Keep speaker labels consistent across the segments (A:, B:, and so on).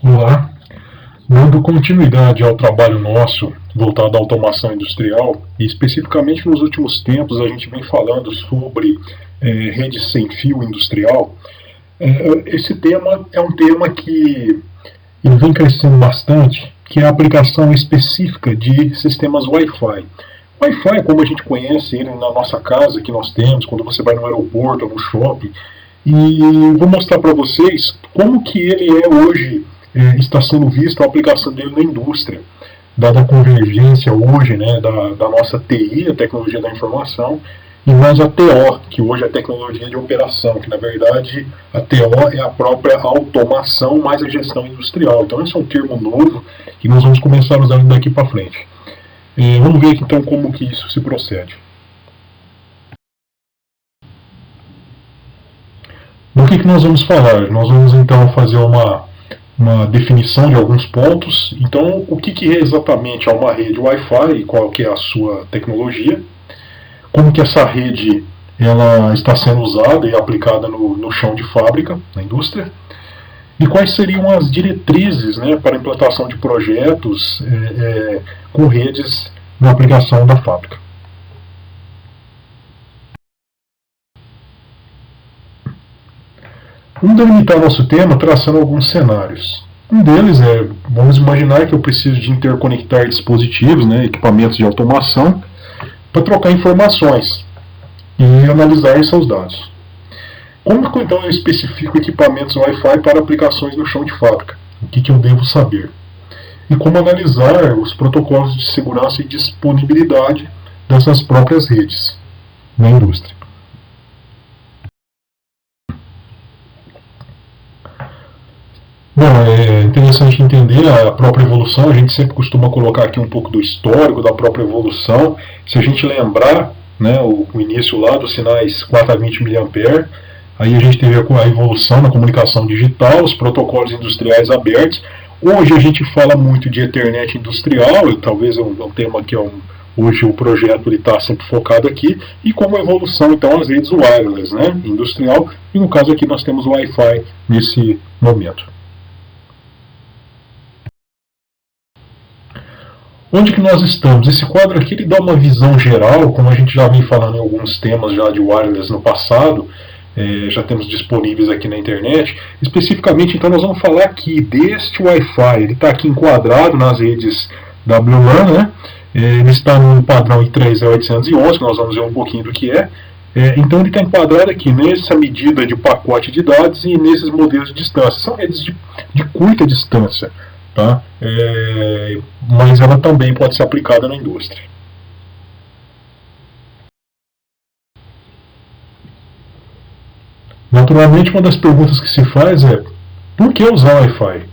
A: Olá, dando continuidade ao trabalho nosso voltado à automação industrial, e especificamente nos últimos tempos a gente vem falando sobre rede sem fio industrial. Esse tema é um tema que ele vem crescendo bastante, que é a aplicação específica de sistemas Wi-Fi. Wi-Fi, como a gente conhece ele na nossa casa, que nós temos, quando você vai no aeroporto ou no shopping, e vou mostrar para vocês como que ele é hoje, está sendo visto a aplicação dele na indústria, dada a convergência hoje, né, da nossa TI, a tecnologia da informação, e mais a TO, que hoje é a tecnologia de operação, que na verdade a TO é a própria automação mais a gestão industrial. Então esse é um termo novo que nós vamos começar usando daqui para frente. Vamos ver então como que isso se procede. Do que nós vamos falar? Nós vamos então fazer uma definição de alguns pontos. Então, o que é exatamente uma rede Wi-Fi e qual que é a sua tecnologia? Como que essa rede ela está sendo usada e aplicada no chão de fábrica, na indústria? E quais seriam as diretrizes, né, para a implantação de projetos com redes na aplicação da fábrica? Vamos delimitar nosso tema traçando alguns cenários. Um deles é, vamos imaginar que eu preciso de interconectar dispositivos, né, equipamentos de automação, para trocar informações e analisar seus dados. Como que então eu especifico equipamentos Wi-Fi para aplicações no chão de fábrica? O que eu devo saber? E como analisar os protocolos de segurança e disponibilidade dessas próprias redes na indústria? Bom, é interessante entender a própria evolução. A gente sempre costuma colocar aqui um pouco do histórico da própria evolução. Se a gente lembrar, né, o início lá dos sinais 4 a 20 mA, aí a gente teve a evolução na comunicação digital, os protocolos industriais abertos. Hoje a gente fala muito de Ethernet industrial, e talvez é um tema que hoje o projeto está sempre focado aqui, e como evolução então as redes wireless, né, industrial, e no caso aqui nós temos o Wi-Fi nesse momento. Onde que nós estamos? Esse quadro aqui ele dá uma visão geral, como a gente já vem falando em alguns temas já de wireless no passado, já temos disponíveis aqui na internet. Especificamente, então, nós vamos falar aqui deste Wi-Fi. Ele está aqui enquadrado nas redes WLAN, né? Ele está no padrão I3E811, que nós vamos ver um pouquinho do que é. Então, ele está enquadrado aqui nessa medida de pacote de dados e nesses modelos de distância. São redes de curta distância. Tá? Mas ela também pode ser aplicada na indústria. Naturalmente, uma das perguntas que se faz é: por que usar Wi-Fi?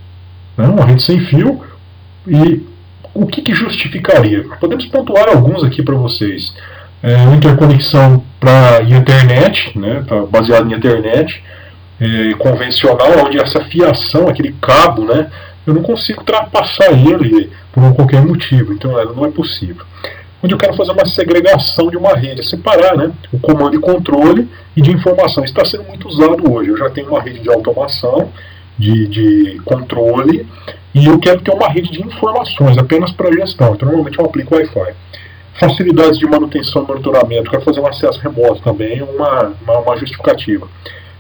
A: Uma rede sem fio, e o que justificaria? Podemos pontuar alguns aqui para vocês. Uma interconexão para Ethernet, né, baseado em Ethernet, convencional, onde essa fiação, aquele cabo, né, eu não consigo ultrapassar ele por qualquer motivo, então ela não é possível. Onde eu quero fazer uma segregação de uma rede, separar, né, o comando e controle e de informação. Isso está sendo muito usado hoje. Eu já tenho uma rede de automação, de controle, e eu quero ter uma rede de informações apenas para gestão. Então normalmente eu aplico Wi-Fi. Facilidades de manutenção e monitoramento, quero fazer um acesso remoto também, uma justificativa.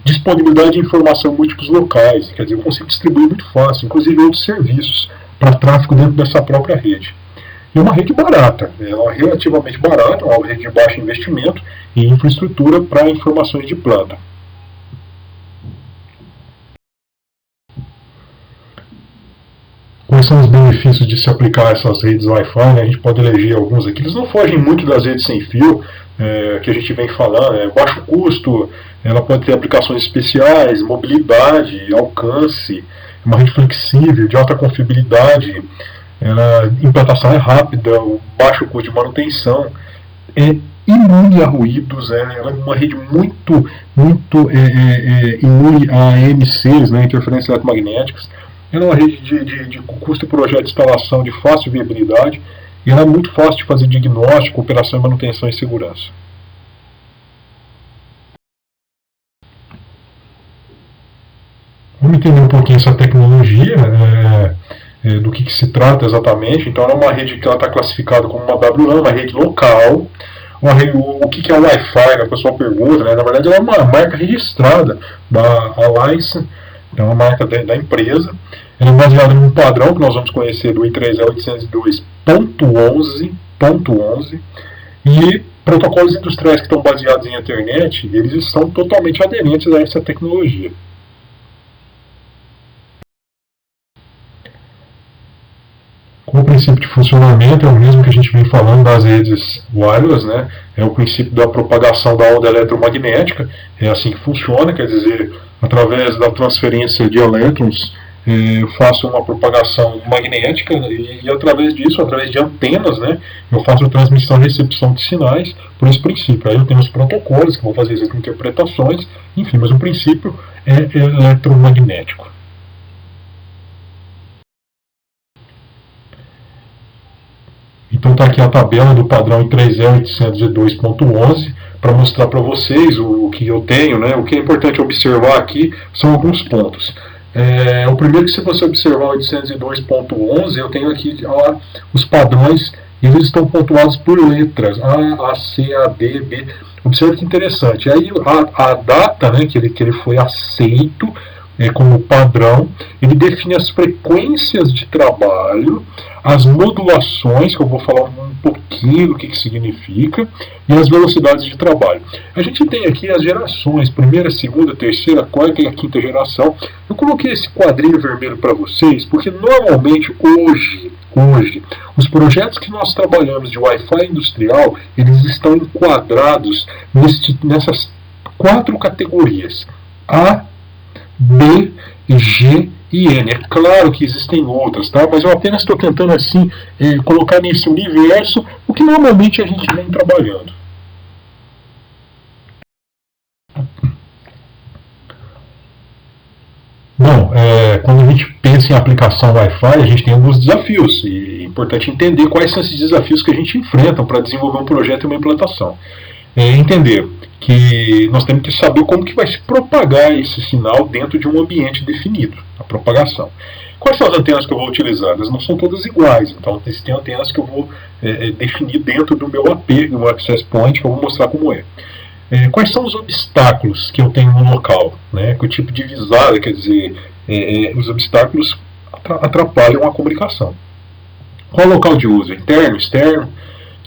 A: Disponibilidade de informação em múltiplos locais, quer dizer, eu consigo distribuir muito fácil, inclusive outros serviços para tráfego dentro dessa própria rede. E uma rede barata, ela é relativamente barata, uma rede de baixo investimento e infraestrutura para informações de planta. Quais são os benefícios de se aplicar essas redes Wi-Fi? Né? A gente pode eleger alguns aqui. Eles não fogem muito das redes sem fio, que a gente vem falando. Baixo custo, ela pode ter aplicações especiais, mobilidade, alcance, uma rede flexível, de alta confiabilidade, a implantação é rápida, o baixo custo de manutenção, é imune a ruídos, ela é uma rede muito imune a EMCs, né, interferências eletromagnéticas. Ela é uma rede de custo e projeto de instalação de fácil viabilidade, e ela é muito fácil de fazer diagnóstico, operação, manutenção e segurança. Vamos entender um pouquinho essa tecnologia, do que se trata exatamente. Então, é uma rede que ela está classificada como uma WLAN, uma rede local. O que é o Wi-Fi, né? O pessoal pergunta, né? Na verdade, ela é uma marca registrada da Alliance, é uma marca da empresa. Ela é baseada num padrão que nós vamos conhecer do I3E802.11, e protocolos industriais que estão baseados em Ethernet, eles estão totalmente aderentes a essa tecnologia. O princípio de funcionamento é o mesmo que a gente vem falando das redes wireless, né? É o princípio da propagação da onda eletromagnética, é assim que funciona, quer dizer, através da transferência de elétrons, eu faço uma propagação magnética e através disso, através de antenas, né, eu faço a transmissão e recepção de sinais por esse princípio. Aí eu tenho os protocolos que vão fazer as interpretações, enfim, mas o princípio é eletromagnético. Então está aqui a tabela do padrão I3E802.11 para mostrar para vocês o que eu tenho, né? O que é importante observar aqui são alguns pontos. O primeiro, que se você observar o 802.11, eu tenho aqui os padrões, e eles estão pontuados por letras, A, C, A, D, B. Observe que interessante. Aí a data, né, que ele foi aceito como padrão, ele define as frequências de trabalho, as modulações, que eu vou falar um pouquinho do que significa, e as velocidades de trabalho. A gente tem aqui as gerações, primeira, segunda, terceira, quarta e a quinta geração. Eu coloquei esse quadrinho vermelho para vocês, porque normalmente hoje, os projetos que nós trabalhamos de Wi-Fi industrial, eles estão enquadrados nessas 4 categorias: A, B, G e N. É claro que existem outras, tá? Mas eu apenas estou tentando assim colocar nesse universo o que normalmente a gente vem trabalhando. Bom, quando a gente pensa em aplicação Wi-Fi, a gente tem alguns desafios, e é importante entender quais são esses desafios que a gente enfrenta para desenvolver um projeto e uma implantação. Entender que nós temos que saber como que vai se propagar esse sinal dentro de um ambiente definido, a propagação. Quais são as antenas que eu vou utilizar? Elas não são todas iguais, então existem antenas que eu vou definir dentro do meu AP, do meu Access Point, que eu vou mostrar como é. Quais são os obstáculos que eu tenho no local? Né? Que tipo de visada, quer dizer, os obstáculos atrapalham a comunicação. Qual é o local de uso? Interno, externo?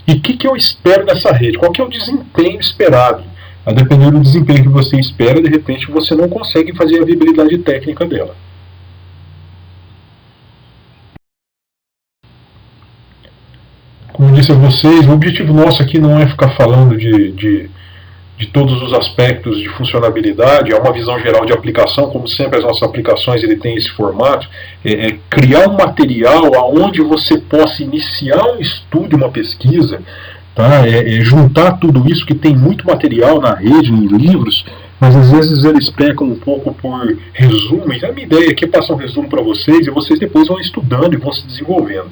A: E o que eu espero dessa rede? Qual que é o desempenho esperado? A depender do desempenho que você espera, de repente você não consegue fazer a viabilidade técnica dela. Como eu disse a vocês, o objetivo nosso aqui não é ficar falando de todos os aspectos de funcionabilidade, é uma visão geral de aplicação. Como sempre, as nossas aplicações ele tem esse formato, criar um material onde você possa iniciar um estudo, uma pesquisa, tá? Juntar tudo isso, que tem muito material na rede, em livros, mas às vezes eles pecam um pouco por resumos. A minha ideia aqui é passar um resumo para vocês, e vocês depois vão estudando e vão se desenvolvendo.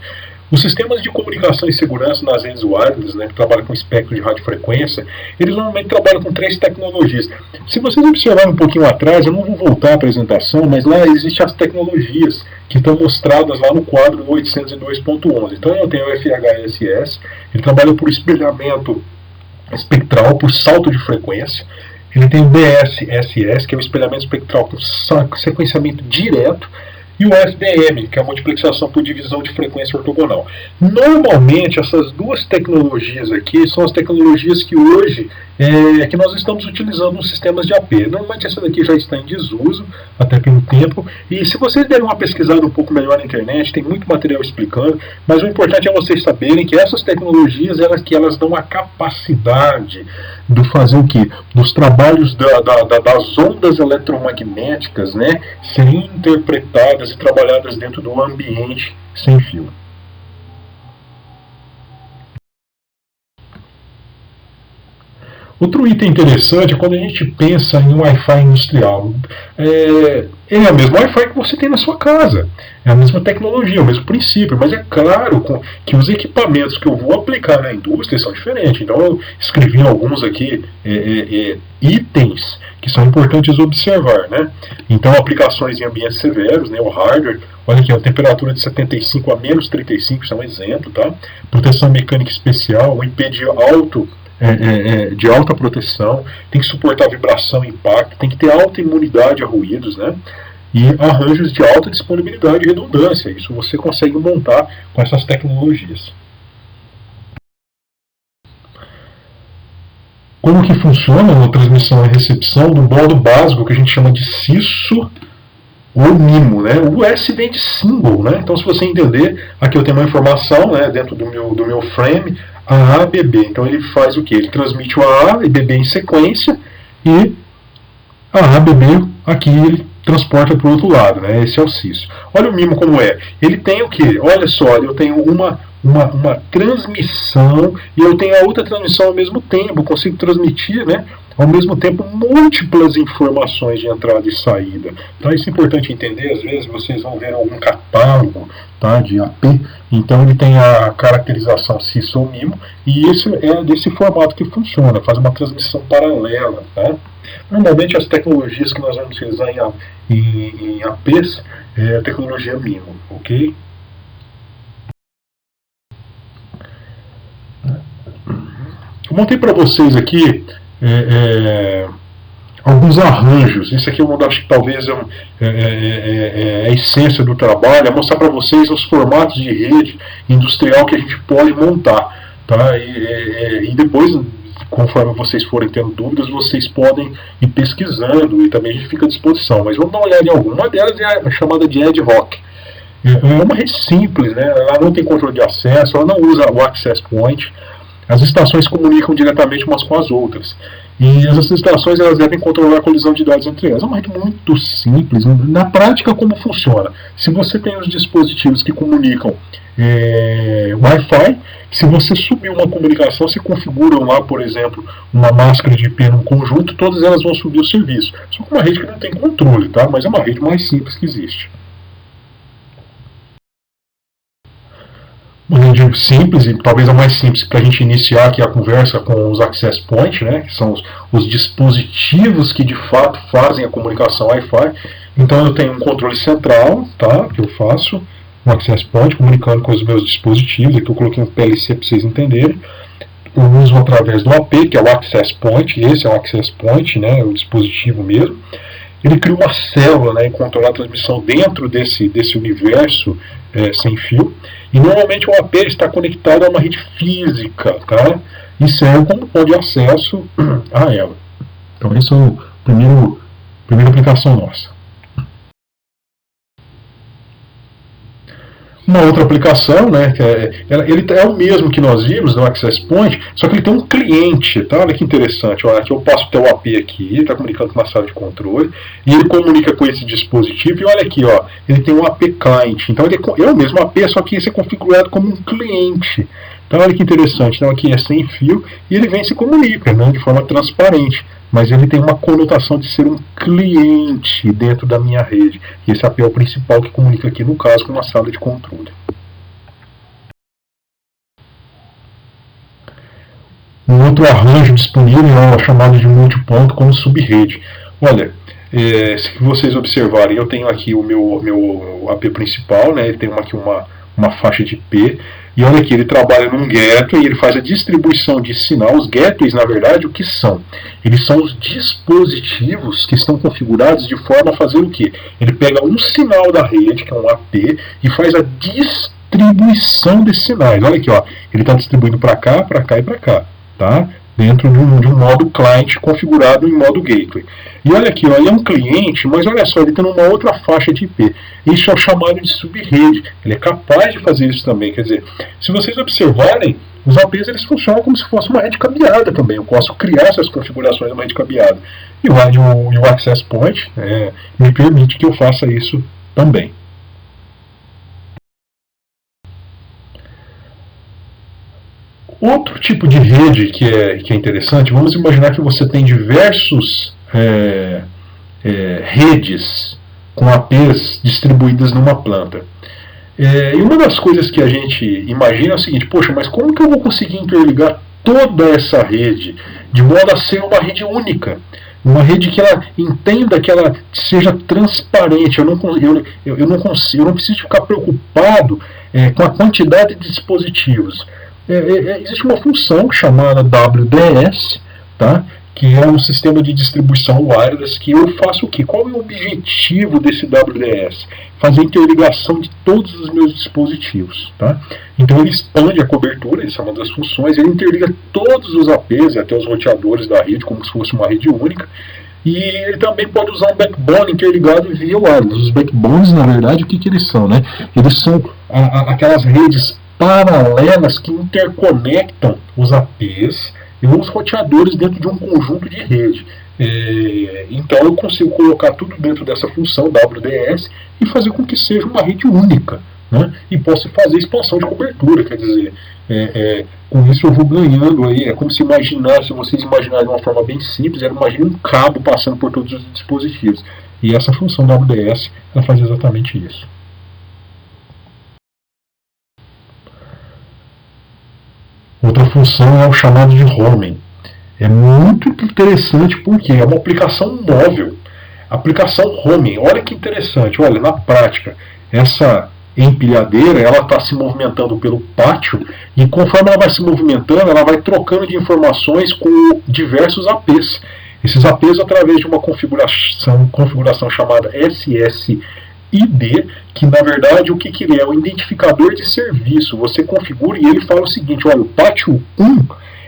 A: Os sistemas de comunicação e segurança nas redes wireless, né, que trabalham com espectro de radiofrequência, eles normalmente trabalham com 3 tecnologias. Se vocês observarem um pouquinho atrás, eu não vou voltar à apresentação, mas lá existem as tecnologias que estão mostradas lá no quadro do 802.11. Então eu tenho o FHSS, ele trabalha por espelhamento espectral, por salto de frequência. Ele tem o DSSS, que é o espelhamento espectral por sequenciamento direto, e o FDM, que é a multiplexação por divisão de frequência ortogonal. Normalmente, essas 2 tecnologias aqui são as tecnologias que hoje que nós estamos utilizando nos sistemas de AP. Normalmente essa daqui já está em desuso, até pelo tempo, e se vocês derem uma pesquisada um pouco melhor na internet, tem muito material explicando, mas o importante é vocês saberem que essas tecnologias, elas dão a capacidade de fazer o quê? Dos trabalhos das ondas eletromagnéticas, né, serem interpretadas e trabalhadas dentro do ambiente sem fio. Outro item interessante é quando a gente pensa em um Wi-Fi industrial. É a mesma Wi-Fi que você tem na sua casa. É a mesma tecnologia, o mesmo princípio. Mas é claro que os equipamentos que eu vou aplicar na indústria são diferentes. Então eu escrevi alguns aqui itens que são importantes observar. Né? Então aplicações em ambientes severos, né, o hardware. Olha aqui, a temperatura de 75 a menos 35, isso é um exemplo. Tá? Proteção mecânica especial, um IP de alta proteção, tem que suportar vibração e impacto, tem que ter alta imunidade a ruídos, né? E arranjos de alta disponibilidade e redundância. Isso você consegue montar com essas tecnologias. Como que funciona a transmissão e recepção do modo básico que a gente chama de CISO ou MIMO, né? O S vem de symbol, né? Então, se você entender, aqui eu tenho uma informação, né, dentro do meu frame, A, B, B. Então ele faz o que? Ele transmite o A e B, B em sequência e A, B, B aqui ele transporta para o outro lado, né? Esse é o CISO. Olha o MIMO como é. Ele tem o que? Olha só, eu tenho uma transmissão e eu tenho a outra transmissão ao mesmo tempo. Eu consigo transmitir, né, ao mesmo tempo múltiplas informações de entrada e saída. Então isso é importante entender. Às vezes vocês vão ver algum catálogo, tá, de AP. Então ele tem a caracterização CISO ou MIMO e isso é desse formato que funciona, faz uma transmissão paralela. Tá? Normalmente as tecnologias que nós vamos utilizar em APs é a tecnologia MIMO, ok? Eu montei para vocês aqui alguns arranjos. Isso aqui eu acho que talvez é a essência do trabalho, é mostrar para vocês os formatos de rede industrial que a gente pode montar. Tá? E depois, conforme vocês forem tendo dúvidas, vocês podem ir pesquisando e também a gente fica à disposição. Mas vamos dar uma olhada em alguma. Uma delas é a chamada de ad hoc. É uma rede simples, né? Ela não tem controle de acesso, ela não usa o access point. As estações comunicam diretamente umas com as outras. E essas estações elas devem controlar a colisão de dados entre elas. É uma rede muito simples. Na prática, como funciona? Se você tem os dispositivos que comunicam Wi-Fi, se você subir uma comunicação, se configuram lá, por exemplo, uma máscara de IP num conjunto, todas elas vão subir o serviço. Só que uma rede que não tem controle, tá? Mas é uma rede mais simples que existe. Uma rede simples, e talvez a mais simples para a gente iniciar aqui a conversa com os access points, né, que são os dispositivos que de fato fazem a comunicação Wi-Fi. Então eu tenho um controle central, tá, que eu faço, um access point comunicando com os meus dispositivos. Aqui eu coloquei um PLC para vocês entenderem. Eu uso através do AP, que é o access point, esse é o access point, né, o dispositivo mesmo. Ele cria uma célula, né, e controla a transmissão dentro desse universo sem fio. E normalmente o AP está conectado a uma rede física, tá? E serve como ponto de acesso a ela. Então essa é a primeira aplicação nossa. Uma outra aplicação, né, ele é o mesmo que nós vimos no Access Point, só que ele tem um cliente, tá? Olha que interessante. Olha, aqui eu passo até o AP aqui, ele está comunicando com uma sala de controle, e ele comunica com esse dispositivo, e olha aqui, ó, ele tem um AP Client. Então ele é o mesmo AP, só que esse é configurado como um cliente. Então olha que interessante. Então aqui é sem fio, e ele vem e se comunica, né, de forma transparente. Mas ele tem uma conotação de ser um cliente dentro da minha rede. E esse AP é o principal que comunica aqui, no caso, com uma sala de controle. Um outro arranjo disponível é o chamado de multiponto como subrede. Olha, se vocês observarem, eu tenho aqui o meu AP principal, né, ele tem aqui uma faixa de IP. E olha aqui, ele trabalha num gateway e ele faz a distribuição de sinal. Os gateways, na verdade, o que são? Eles são os dispositivos que estão configurados de forma a fazer o quê? Ele pega um sinal da rede, que é um AP, e faz a distribuição desses sinais. Olha aqui, ó, ele está distribuindo para cá e para cá, tá? Dentro de um modo client configurado em modo gateway. E olha aqui, ó, ele é um cliente, mas olha só, ele tem uma outra faixa de IP. Isso é o chamado de subrede. Ele é capaz de fazer isso também. Quer dizer, se vocês observarem, os APs eles funcionam como se fosse uma rede cabeada também. Eu posso criar essas configurações numa rede cabeada. E o Access Point me permite que eu faça isso também. Outro tipo de rede que é interessante, vamos imaginar que você tem diversos redes com APs distribuídas numa planta. E uma das coisas que a gente imagina é o seguinte: poxa, mas como que eu vou conseguir interligar toda essa rede de modo a ser uma rede única? Uma rede que ela entenda, que ela seja transparente. Eu não preciso ficar preocupado com a quantidade de dispositivos. Existe uma função chamada WDS, tá? Que é um sistema de distribuição wireless, que eu faço o quê? Qual é o objetivo desse WDS? Fazer interligação de todos os meus dispositivos. Tá? Então ele expande a cobertura, essa é uma das funções, ele interliga todos os APs, até os roteadores da rede, como se fosse uma rede única, e ele também pode usar um backbone interligado via wireless. Os backbones, na verdade, o que eles são? Né? Eles são aquelas redes paralelas que interconectam os APs e os roteadores dentro de um conjunto de rede. Então eu consigo colocar tudo dentro dessa função WDS e fazer com que seja uma rede única, né? E possa fazer expansão de cobertura, quer dizer, com isso eu vou ganhando aí, é como se vocês imaginarem de uma forma bem simples, imagine um cabo passando por todos os dispositivos. E essa função WDS, ela faz exatamente isso. Outra função é o chamado de homing. É muito interessante porque é uma aplicação móvel. Aplicação homing, olha que interessante. Olha, na prática, essa empilhadeira ela está se movimentando pelo pátio e conforme ela vai se movimentando, ela vai trocando de informações com diversos APs. Esses APs, através de uma configuração chamada SSID, que na verdade o que ele é? Um identificador de serviço. Você configura e ele fala o seguinte: olha, o pátio 1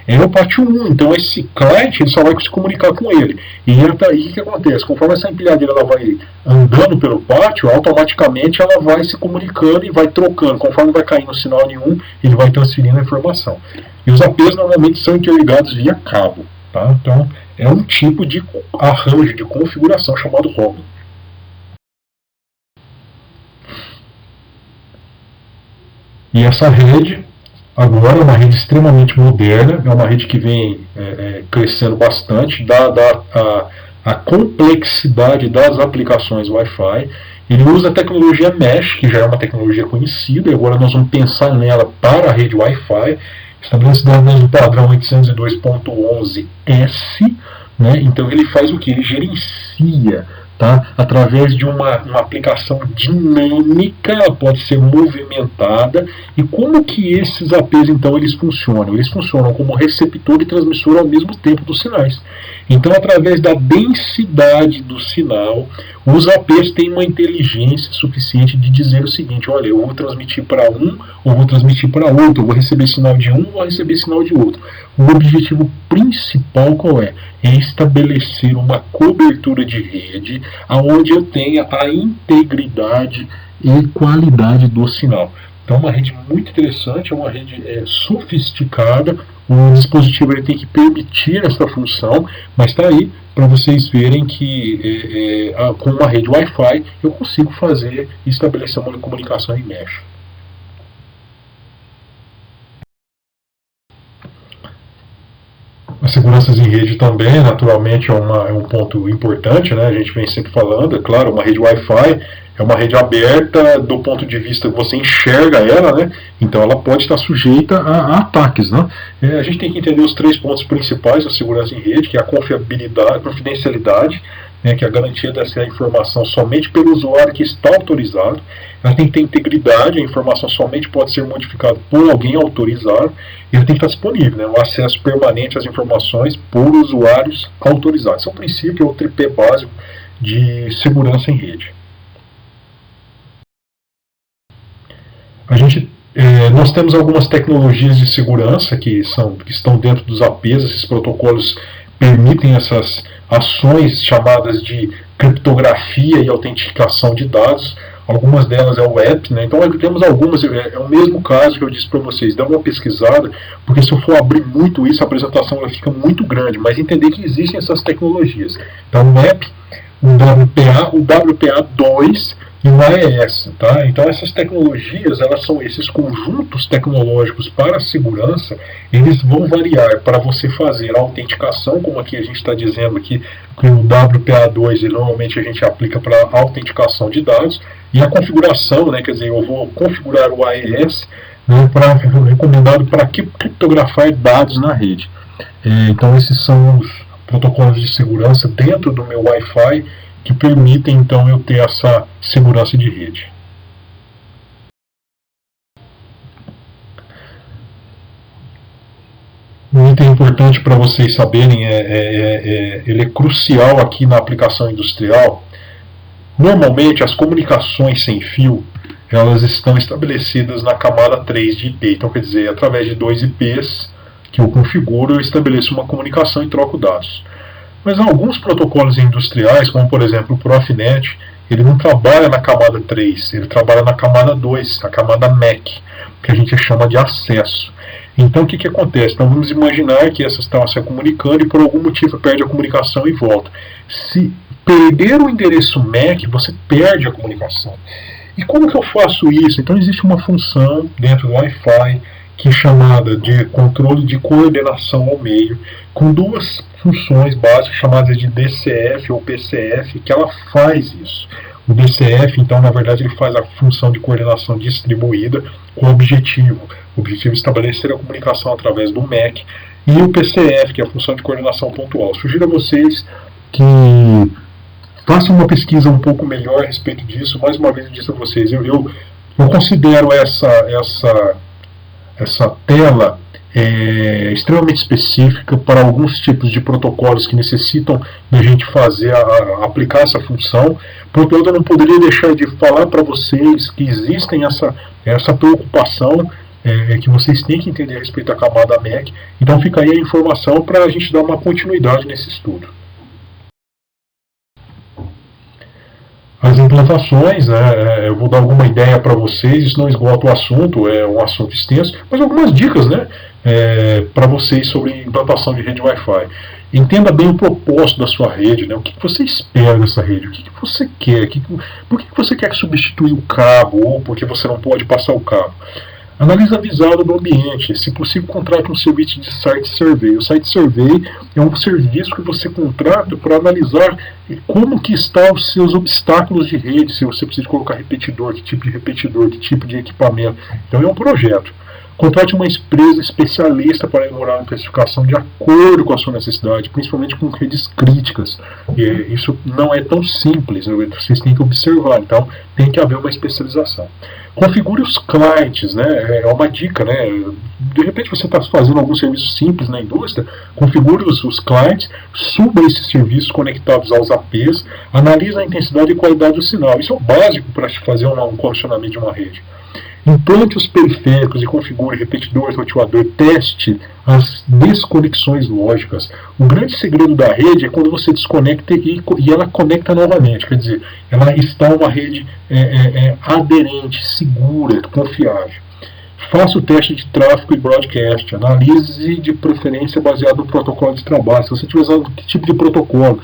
A: é o pátio 1, então esse cliente ele só vai se comunicar com ele. E aí o que acontece? Conforme essa empilhadeira ela vai andando pelo pátio, automaticamente ela vai se comunicando e vai trocando. Conforme vai caindo o sinal de um, ele vai transferindo a informação. E os APs normalmente são interligados via cabo. Tá? Então é um tipo de arranjo de configuração chamado homing. E essa rede agora é uma rede extremamente moderna, é uma rede que vem crescendo bastante, dada a complexidade das aplicações Wi-Fi. Ele usa a tecnologia Mesh, que já é uma tecnologia conhecida, e agora nós vamos pensar nela para a rede Wi-Fi, estabelecida no padrão 802.11s, né? Então ele faz o que? Ele gerencia, tá? Através de uma aplicação dinâmica, ela pode ser movimentada. E como que esses APs então eles funcionam? Eles funcionam como receptor e transmissor ao mesmo tempo dos sinais. Então, através da densidade do sinal, os APs têm uma inteligência suficiente de dizer o seguinte: olha, eu vou transmitir para um, ou vou transmitir para outro, eu vou receber sinal de um, ou vou receber sinal de outro. O objetivo principal qual é? É estabelecer uma cobertura de rede onde eu tenha a integridade e qualidade do sinal. Então, é uma rede muito interessante, é uma rede sofisticada. O dispositivo ele tem que permitir essa função, mas está aí para vocês verem que com uma rede Wi-Fi eu consigo fazer e estabelecer uma comunicação em mesh. As seguranças em rede também, naturalmente, é um ponto importante, né? A gente vem sempre falando, é claro, uma rede Wi-Fi é uma rede aberta do ponto de vista que você enxerga ela, né? Então ela pode estar sujeita a ataques, né? A gente tem que entender os 3 pontos principais da segurança em rede, que é a confidencialidade, né, que é a garantia dessa informação somente pelo usuário que está autorizado. Ela tem que ter integridade, a informação somente pode ser modificada por alguém autorizado, e ela tem que estar disponível, né, o acesso permanente às informações por usuários autorizados. Esse é um princípio, é o tripé básico de segurança em rede. Nós temos algumas tecnologias de segurança que estão dentro dos APs. Esses protocolos permitem essas ações chamadas de criptografia e autenticação de dados. Algumas delas é o app, né? Então temos algumas, é o mesmo caso que eu disse para vocês, dá uma pesquisada, porque se eu for abrir muito isso, a apresentação ela fica muito grande, mas entender que existem essas tecnologias. Então o app, o WPA2, e o AES. Tá? Então essas tecnologias, elas são esses conjuntos tecnológicos para a segurança, eles vão variar para você fazer a autenticação, como aqui a gente está dizendo aqui, que o WPA2 normalmente a gente aplica para autenticação de dados, e a configuração, né, quer dizer, eu vou configurar o AES, né, recomendado para criptografar dados na rede. Então esses são os protocolos de segurança dentro do meu Wi-Fi que permitem então eu ter essa segurança de rede. Um item importante para vocês saberem, ele é crucial aqui na aplicação industrial. Normalmente as comunicações sem fio, elas estão estabelecidas na camada 3 de IP. Então quer dizer, através de 2 IPs que eu configuro, eu estabeleço uma comunicação e troco dados. Mas alguns protocolos industriais, como por exemplo o Profinet, ele não trabalha na camada 3, ele trabalha na camada 2, a camada MAC, que a gente chama de acesso. Então o que acontece? Então vamos imaginar que essas estão se comunicando e por algum motivo perde a comunicação e volta. Se perder o endereço MAC, você perde a comunicação. E como que eu faço isso? Então existe uma função dentro do Wi-Fi que é chamada de controle de coordenação ao meio, com duas funções básicas chamadas de DCF ou PCF, que ela faz isso. O DCF, então, na verdade, ele faz a função de coordenação distribuída com o objetivo é estabelecer a comunicação através do MAC, e o PCF, que é a função de coordenação pontual. Sugiro a vocês que façam uma pesquisa um pouco melhor a respeito disso. Mais uma vez eu disse a vocês, eu considero essa tela extremamente específica para alguns tipos de protocolos que necessitam da gente aplicar essa função. Por outro lado, eu não poderia deixar de falar para vocês que existem essa preocupação que vocês têm que entender a respeito da camada MAC. Então fica aí a informação para a gente dar uma continuidade nesse estudo. As implantações, eu vou dar alguma ideia para vocês, isso não esgota o assunto, é um assunto extenso, mas algumas dicas, para vocês sobre implantação de rede Wi-Fi. Entenda bem o propósito da sua rede, o que você espera dessa rede, o que você quer, por que você quer substituir o cabo, ou porque você não pode passar o cabo. Analise a visada do ambiente. Se possível, contrate um serviço de Site Survey. O Site Survey é um serviço que você contrata para analisar como que estão os seus obstáculos de rede, se você precisa colocar repetidor, que tipo de equipamento. Então é um projeto. Contrate uma empresa especialista para elaborar uma especificação de acordo com a sua necessidade, principalmente com redes críticas. Isso não é tão simples, vocês têm que observar, então tem que haver uma especialização. Configure os clientes, é uma dica, de repente você está fazendo algum serviço simples na indústria, configure os clientes, suba esses serviços conectados aos APs, analise a intensidade e qualidade do sinal. Isso é o básico para fazer um condicionamento de uma rede. Implante os periféricos e configure repetidores, roteador, teste as desconexões lógicas. O grande segredo da rede é quando você desconecta e ela conecta novamente, quer dizer, ela está uma rede aderente, segura, confiável. Faça o teste de tráfego e broadcast, analise de preferência baseado no protocolo de trabalho. Se você estiver usando que tipo de protocolo,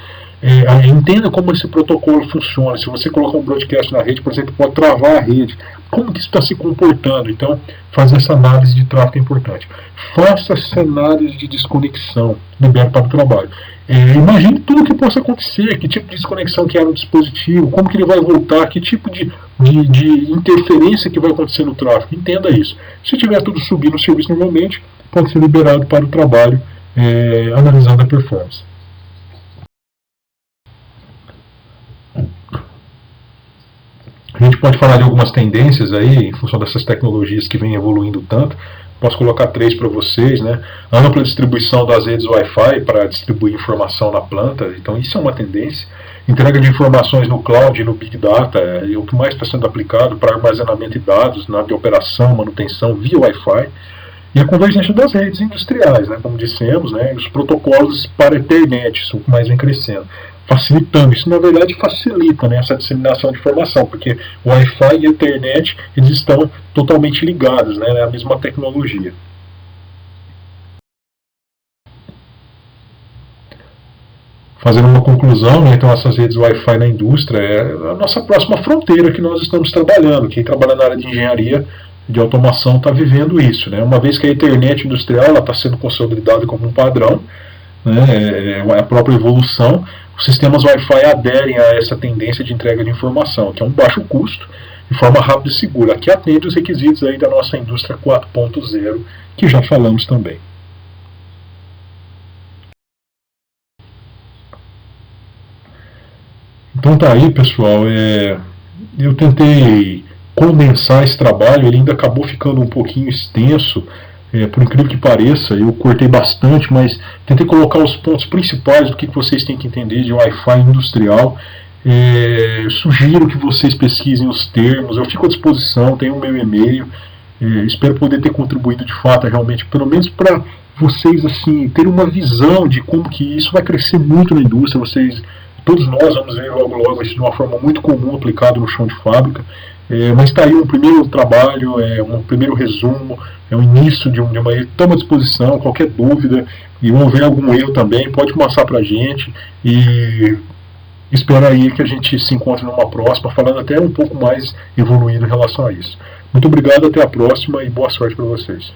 A: entenda como esse protocolo funciona. Se você colocar um broadcast na rede, por exemplo, pode travar a rede. Como que isso está se comportando? Então, fazer essa análise de tráfego é importante. Faça cenários de desconexão, libere para o trabalho. Imagine tudo o que possa acontecer, que tipo de desconexão que há no dispositivo, como que ele vai voltar, que tipo de interferência que vai acontecer no tráfego. Entenda isso. Se tiver tudo subindo no serviço normalmente, pode ser liberado para o trabalho, analisando a performance. A gente pode falar de algumas tendências aí, em função dessas tecnologias que vêm evoluindo tanto. Posso colocar 3 para vocês, A ampla distribuição das redes Wi-Fi para distribuir informação na planta, então isso é uma tendência. Entrega de informações no cloud e no Big Data é o que mais está sendo aplicado para armazenamento de dados, de operação, manutenção via Wi-Fi. E a convergência das redes industriais, como dissemos, os protocolos para a internet, isso mais vem crescendo, facilitando. Isso, na verdade, facilita essa disseminação de informação, porque o Wi-Fi e a internet eles estão totalmente ligados, é a mesma tecnologia. fazendo uma conclusão, né, então essas redes Wi-Fi na indústria é a nossa próxima fronteira que nós estamos trabalhando. Quem trabalha na área de engenharia de automação está vivendo isso, né? Uma vez que a internet industrial está sendo consolidada como um padrão, né, é a própria evolução, os sistemas Wi-Fi aderem a essa tendência de entrega de informação, que é um baixo custo, de forma rápida e segura, que atende os requisitos aí da nossa indústria 4.0, que já falamos também. Então tá aí, pessoal, eu tentei condensar esse trabalho, ele ainda acabou ficando um pouquinho extenso, por incrível que pareça, eu cortei bastante, mas tentei colocar os pontos principais do que vocês têm que entender de Wi-Fi industrial. Sugiro que vocês pesquisem os termos, eu fico à disposição, tenho o meu e-mail, espero poder ter contribuído de fato, realmente, pelo menos para vocês assim, terem uma visão de como que isso vai crescer muito na indústria. Todos nós vamos ver logo isso de uma forma muito comum aplicado no chão de fábrica. Mas está aí um primeiro trabalho, um primeiro resumo, é o início de uma. Estamos à disposição, qualquer dúvida, e houver algum erro também, pode passar para a gente, e espero aí que a gente se encontre numa próxima, falando até um pouco mais evoluído em relação a isso. Muito obrigado, até a próxima e boa sorte para vocês.